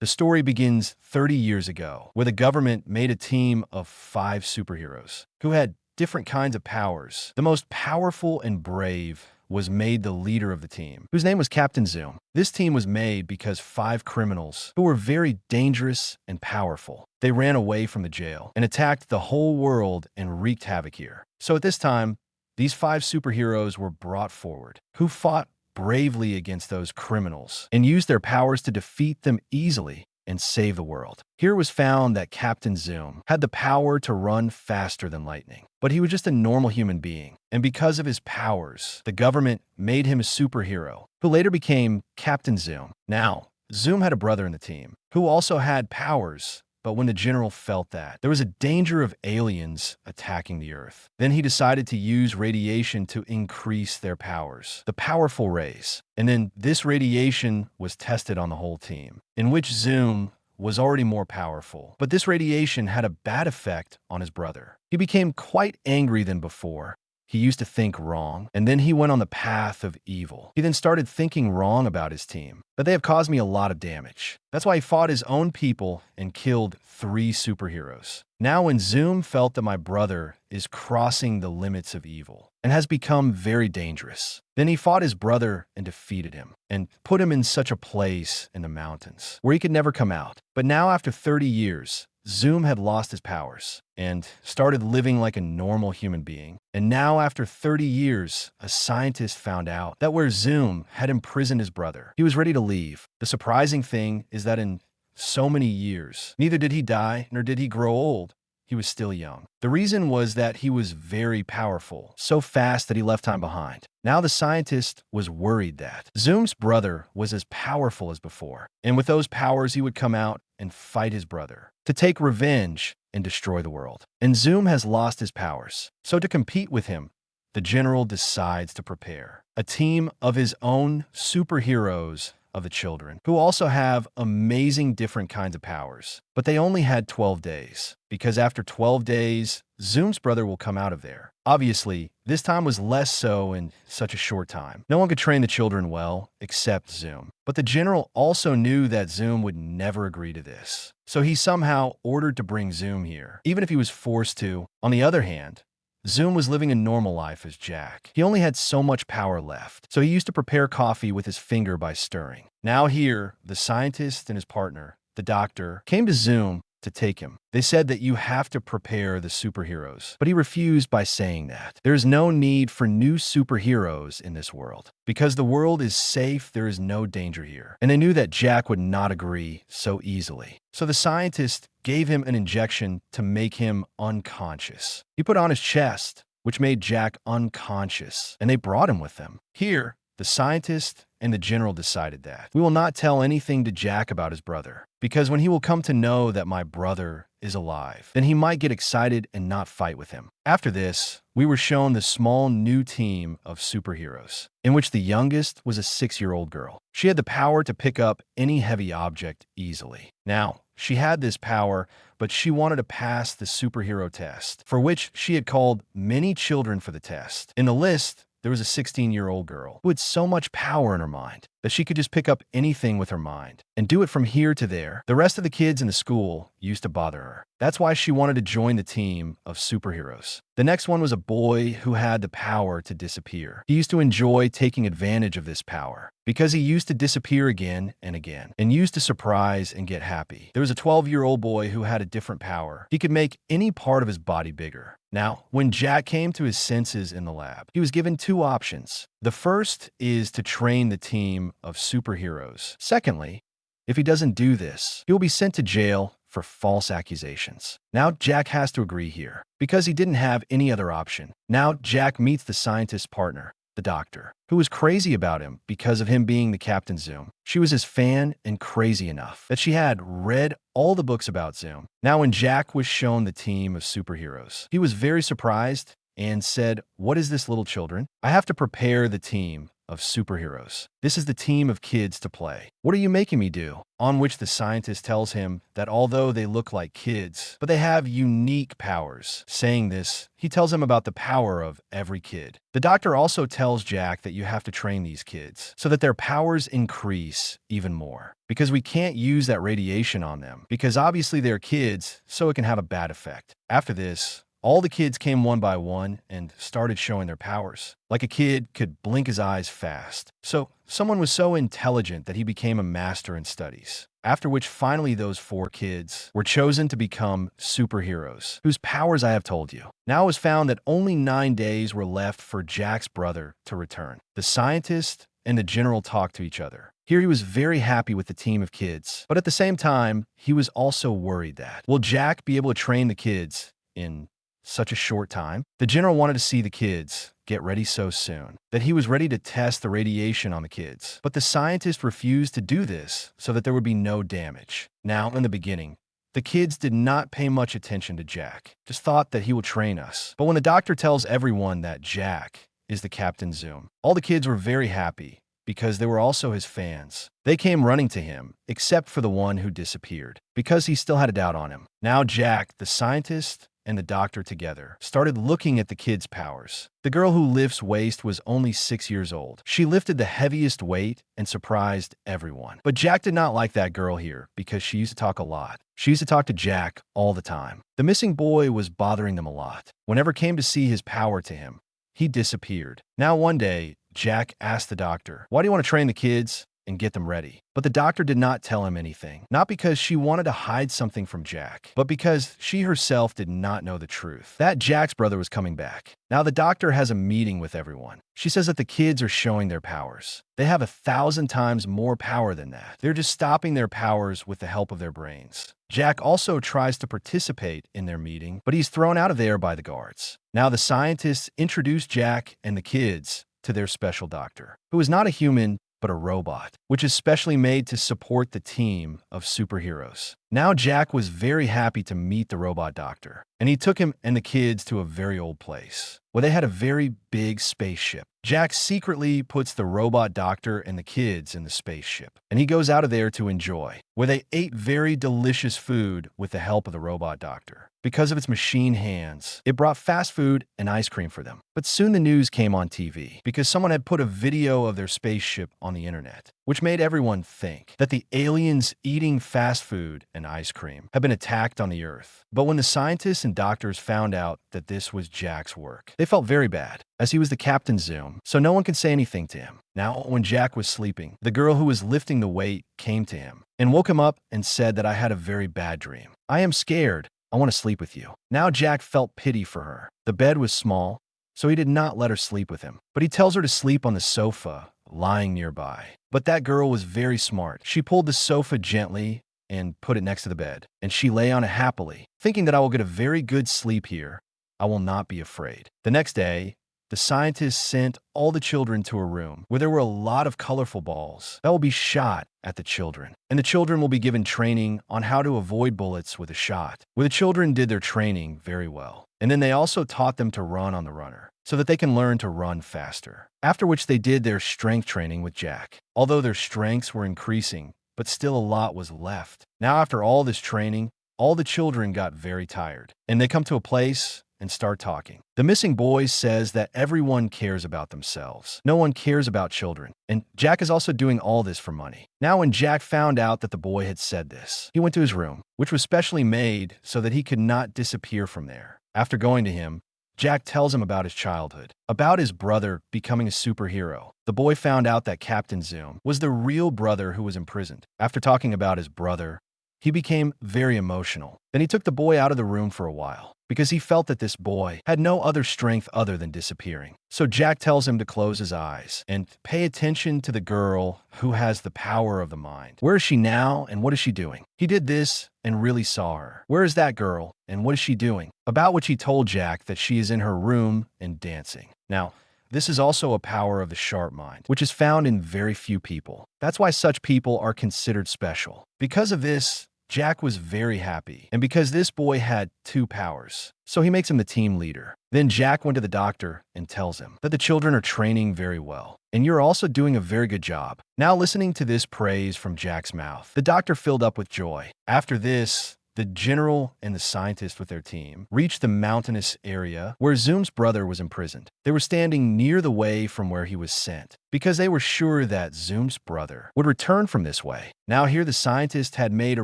The story begins 30 years ago, where the government made a team of 5 superheroes who had different kinds of powers. The most powerful and brave was made the leader of the team, whose name was Captain Zoom. This team was made because 5 criminals who were very dangerous and powerful. They ran away from the jail and attacked the whole world and wreaked havoc here. So at this time, these 5 superheroes were brought forward, who fought bravely against those criminals and used their powers to defeat them easily and save the world. Here it was found that Captain Zoom had the power to run faster than lightning, but he was just a normal human being. And because of his powers, the government made him a superhero, who later became Captain Zoom. Now, Zoom had a brother in the team who also had powers, but when the general felt that there was a danger of aliens attacking the Earth, then he decided to use radiation to increase their powers, the powerful rays. And then this radiation was tested on the whole team, in which Zoom was already more powerful. But this radiation had a bad effect on his brother. He became quite angry than before. He used to think wrong, and then he went on the path of evil. He then started thinking wrong about his team, that they have caused me a lot of damage. That's why he fought his own people and killed 3 superheroes. Now when Zoom felt that my brother is crossing the limits of evil and has become very dangerous, then he fought his brother and defeated him and put him in such a place in the mountains where he could never come out. But now after 30 years, Zoom had lost his powers and started living like a normal human being. And now, after 30 years, a scientist found out that where Zoom had imprisoned his brother, he was ready to leave. The surprising thing is that in so many years, neither did he die nor did he grow old. He was still young. The reason was that he was very powerful, so fast that he left time behind. Now the scientist was worried that Zoom's brother was as powerful as before, and with those powers he would come out and fight his brother to take revenge and destroy the world. And Zoom has lost his powers, so to compete with him, the general decides to prepare a team of his own superheroes of the children, who also have amazing different kinds of powers. But they only had 12 days, because after 12 days, Zoom's brother will come out of there. Obviously, this time was less so in such a short time. No one could train the children well, except Zoom. But the general also knew that Zoom would never agree to this. So he somehow ordered to bring Zoom here, even if he was forced to. On the other hand, Zoom was living a normal life as Jack. He only had so much power left, so he used to prepare coffee with his finger by stirring. Now here, the scientist and his partner, the doctor, came to Zoom to take him. They said that you have to prepare the superheroes, but he refused by saying that there is no need for new superheroes in this world. Because the world is safe, there is no danger here. And they knew that Jack would not agree so easily. So the scientist gave him an injection to make him unconscious. He put on his chest, which made Jack unconscious, and they brought him with them. Here, the scientist and the general decided that we will not tell anything to Jack about his brother, because when he will come to know that my brother is alive, then he might get excited and not fight with him. After this, we were shown the small new team of superheroes, in which the youngest was a 6-year-old girl. She had the power to pick up any heavy object easily. Now, she had this power, but she wanted to pass the superhero test, for which she had called many children for the test. In the list, there was a 16-year-old girl who had so much power in her mind that she could just pick up anything with her mind and do it from here to there. The rest of the kids in the school used to bother her. That's why she wanted to join the team of superheroes. The next one was a boy who had the power to disappear. He used to enjoy taking advantage of this power because he used to disappear again and again and used to surprise and get happy. There was a 12-year-old boy who had a different power. He could make any part of his body bigger. Now, when Jack came to his senses in the lab, he was given 2 options. The first is to train the team of superheroes. Secondly, if he doesn't do this, he will be sent to jail for false accusations. Now Jack has to agree here, because he didn't have any other option. Now Jack meets the scientist's partner, the doctor, who was crazy about him because of him being the Captain Zoom. She was his fan and crazy enough that she had read all the books about Zoom. Now when Jack was shown the team of superheroes, he was very surprised and said, "What is this, little children? I have to prepare the team of superheroes. This is the team of kids to play. What are you making me do? On which the scientist tells him that although they look like kids, but they have unique powers. Saying this, he tells him about the power of every kid. The doctor also tells Jack that you have to train these kids so that their powers increase even more. Because we can't use that radiation on them, because obviously they're kids, so it can have a bad effect. After this, all the kids came one by one and started showing their powers. Like a kid could blink his eyes fast. So someone was so intelligent that he became a master in studies. After which finally those 4 kids were chosen to become superheroes, whose powers I have told you. Now it was found that only 9 days were left for Jack's brother to return. The scientist and the general talked to each other. Here he was very happy with the team of kids, but at the same time, he was also worried that, will Jack be able to train the kids in such a short time? The general wanted to see the kids get ready so soon that he was ready to test the radiation on the kids. But the scientist refused to do this so that there would be no damage. Now, in the beginning, the kids did not pay much attention to Jack, just thought that he will train us. But when the doctor tells everyone that Jack is the Captain Zoom, all the kids were very happy because they were also his fans. They came running to him, except for the one who disappeared, because he still had a doubt on him. Now Jack, the scientist, and the doctor together started looking at the kids' powers. The girl who lifts weights was only 6 years old. She lifted the heaviest weight and surprised everyone. But Jack did not like that girl here because she used to talk a lot. She used to talk to Jack all the time. The missing boy was bothering them a lot. Whenever came to see his power to him, he disappeared. Now one day, Jack asked the doctor, "Why do you want to train the kids and get them ready?" But the doctor did not tell him anything, not because she wanted to hide something from Jack, but because she herself did not know the truth, that Jack's brother was coming back. Now the doctor has a meeting with everyone. She says that the kids are showing their powers. They have 1,000 times more power than that. They're just stopping their powers with the help of their brains. Jack also tries to participate in their meeting, but he's thrown out of there by the guards. Now the scientists introduce Jack and the kids to their special doctor, who is not a human, but a robot, which is specially made to support the team of superheroes. Now Jack was very happy to meet the robot doctor, and he took him and the kids to a very old place, where they had a very big spaceship. Jack secretly puts the robot doctor and the kids in the spaceship, and he goes out of there to enjoy, where they ate very delicious food with the help of the robot doctor. Because of its machine hands, it brought fast food and ice cream for them. But soon the news came on TV, because someone had put a video of their spaceship on the internet, which made everyone think that the aliens eating fast food and ice cream had been attacked on the Earth. But when the scientists and doctors found out that this was Jack's work, they felt very bad, as he was the Captain Zoom, so no one could say anything to him. Now, when Jack was sleeping, the girl who was lifting the weight came to him and woke him up and said that I had a very bad dream. I am scared. I want to sleep with you. Now Jack felt pity for her. The bed was small, so he did not let her sleep with him. But he tells her to sleep on the sofa, lying nearby. But that girl was very smart. She pulled the sofa gently and put it next to the bed, and she lay on it happily, thinking that I will get a very good sleep here. I will not be afraid. The next day, the scientists sent all the children to a room where there were a lot of colorful balls that will be shot at the children. And the children will be given training on how to avoid bullets with a shot, where the children did their training very well. And then they also taught them to run on the runner so that they can learn to run faster. After which they did their strength training with Jack. Although their strengths were increasing, but still a lot was left. Now after all this training, all the children got very tired, and they come to a place and start talking. The missing boy says that everyone cares about themselves. No one cares about children. And Jack is also doing all this for money. Now when Jack found out that the boy had said this, he went to his room, which was specially made so that he could not disappear from there. After going to him, Jack tells him about his childhood, about his brother becoming a superhero. The boy found out that Captain Zoom was the real brother who was imprisoned. After talking about his brother, he became very emotional. Then he took the boy out of the room for a while, because he felt that this boy had no other strength other than disappearing. So Jack tells him to close his eyes and pay attention to the girl who has the power of the mind. Where is she now and what is she doing? He did this and really saw her. Where is that girl and what is she doing? About which he told Jack that she is in her room and dancing. Now, this is also a power of the sharp mind, which is found in very few people. That's why such people are considered special. Because of this, Jack was very happy, and because this boy had 2 powers, so he makes him the team leader. Then Jack went to the doctor and tells him that the children are training very well, and you're also doing a very good job. Now listening to this praise from Jack's mouth, the doctor filled up with joy. After this, the general and the scientist with their team reached the mountainous area where Zoom's brother was imprisoned. They were standing near the way from where he was sent, because they were sure that Zoom's brother would return from this way. Now here the scientist had made a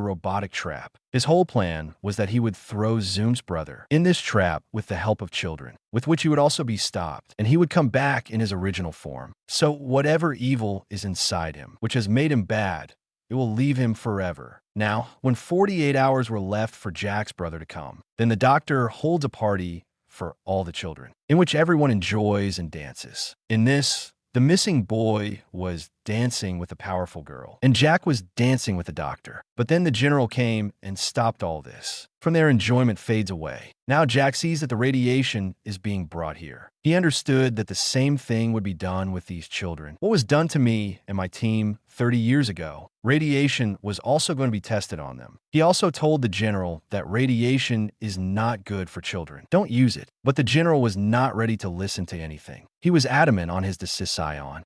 robotic trap. His whole plan was that he would throw Zoom's brother in this trap with the help of children, with which he would also be stopped, and he would come back in his original form. So whatever evil is inside him, which has made him bad, it will leave him forever. Now, when 48 hours were left for Jack's brother to come, then the doctor holds a party for all the children, in which everyone enjoys and dances. In this, the missing boy was dancing with a powerful girl, and Jack was dancing with the doctor. But then the general came and stopped all this. From there, enjoyment fades away. Now Jack sees that the radiation is being brought here. He understood that the same thing would be done with these children. What was done to me and my team 30 years ago, radiation was also going to be tested on them. He also told the general that radiation is not good for children. Don't use it. But the general was not ready to listen to anything. He was adamant on his decision,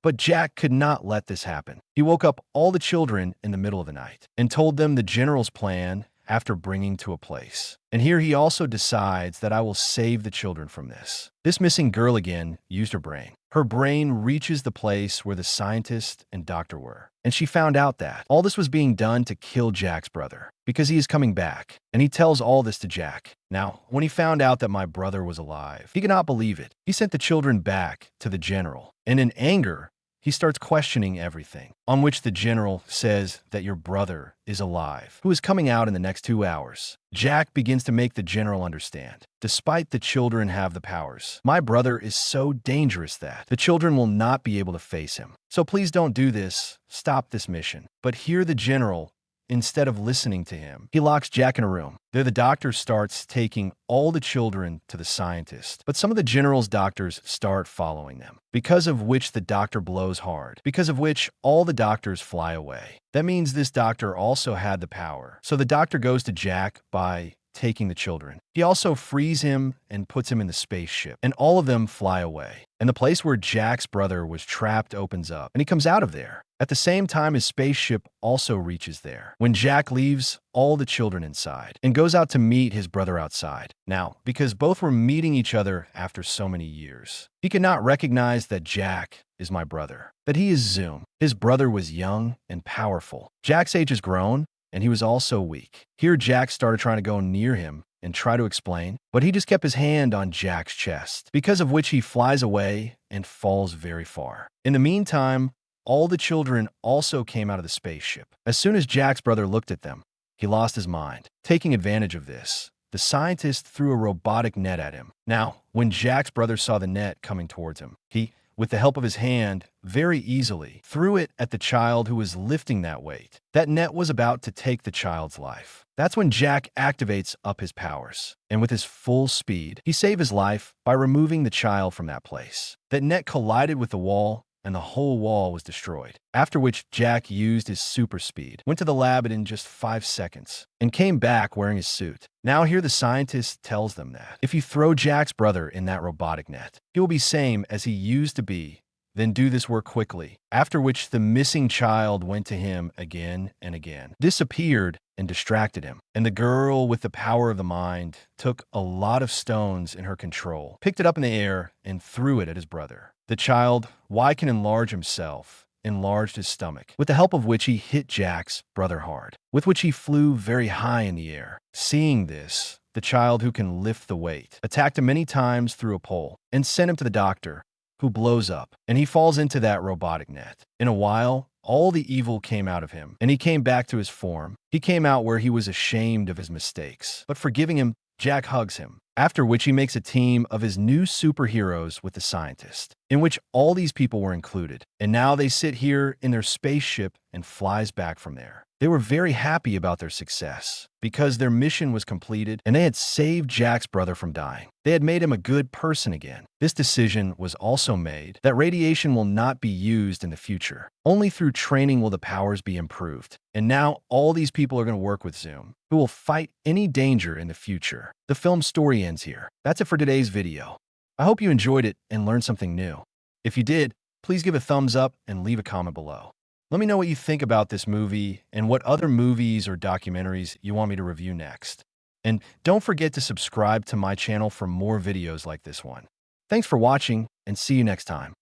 but Jack could not let this happen. He woke up all the children in the middle of the night and told them the general's plan after bringing to a place. And here he also decides that I will save the children from this. This missing girl again used her brain. Her brain reaches the place where the scientist and doctor were, and she found out that all this was being done to kill Jack's brother, because he is coming back, and he tells all this to Jack. Now, when he found out that my brother was alive, he could not believe it. He sent the children back to the general, and in anger, he starts questioning everything, on which the general says that your brother is alive, who is coming out in the next 2 hours. Jack begins to make the general understand. Despite the children have the powers, my brother is so dangerous that the children will not be able to face him. So please don't do this. Stop this mission. But here the general, instead of listening to him, he locks Jack in a room. There the doctor starts taking all the children to the scientist, but some of the general's doctors start following them, because of which the doctor blows hard, because of which all the doctors fly away. That means this doctor also had the power. So the doctor goes to Jack by taking the children. He also frees him and puts him in the spaceship, and all of them fly away. And the place where Jack's brother was trapped opens up, and he comes out of there. At the same time, his spaceship also reaches there, when Jack leaves all the children inside and goes out to meet his brother outside. Now, because both were meeting each other after so many years, he could not recognize that Jack is my brother, that he is Zoom. His brother was young and powerful. Jack's age has grown, and he was also weak. Here, Jack started trying to go near him and try to explain, but he just kept his hand on Jack's chest, because of which he flies away and falls very far. In the meantime, all the children also came out of the spaceship. As soon as Jack's brother looked at them, he lost his mind. Taking advantage of this, the scientist threw a robotic net at him. Now, when Jack's brother saw the net coming towards him, he, with the help of his hand, very easily threw it at the child who was lifting that weight. That net was about to take the child's life. That's when Jack activates up his powers, and with his full speed, he saved his life by removing the child from that place. That net collided with the wall, and the whole wall was destroyed. After which Jack used his super speed, went to the lab in just 5 seconds, and came back wearing his suit. Now here the scientist tells them that if you throw Jack's brother in that robotic net, he will be same as he used to be. Then do this work quickly. After which the missing child went to him again and again, disappeared and distracted him. And the girl with the power of the mind took a lot of stones in her control, picked it up in the air, and threw it at his brother. The child, why can enlarge himself, enlarged his stomach, with the help of which he hit Jack's brother hard, with which he flew very high in the air. Seeing this, the child who can lift the weight attacked him many times through a pole and sent him to the doctor, who blows up, and he falls into that robotic net. In a while, all the evil came out of him, and he came back to his form. He came out where he was ashamed of his mistakes, but forgiving him, Jack hugs him. After which he makes a team of his new superheroes with the scientist, in which all these people were included. And now they sit here in their spaceship and flies back from there. They were very happy about their success because their mission was completed and they had saved Jack's brother from dying. They had made him a good person again. This decision was also made that radiation will not be used in the future. Only through training will the powers be improved. And now all these people are going to work with Zoom, who will fight any danger in the future. The film's story ends here. That's it for today's video. I hope you enjoyed it and learned something new. If you did, please give a thumbs up and leave a comment below. Let me know what you think about this movie and what other movies or documentaries you want me to review next. And don't forget to subscribe to my channel for more videos like this one. Thanks for watching and see you next time.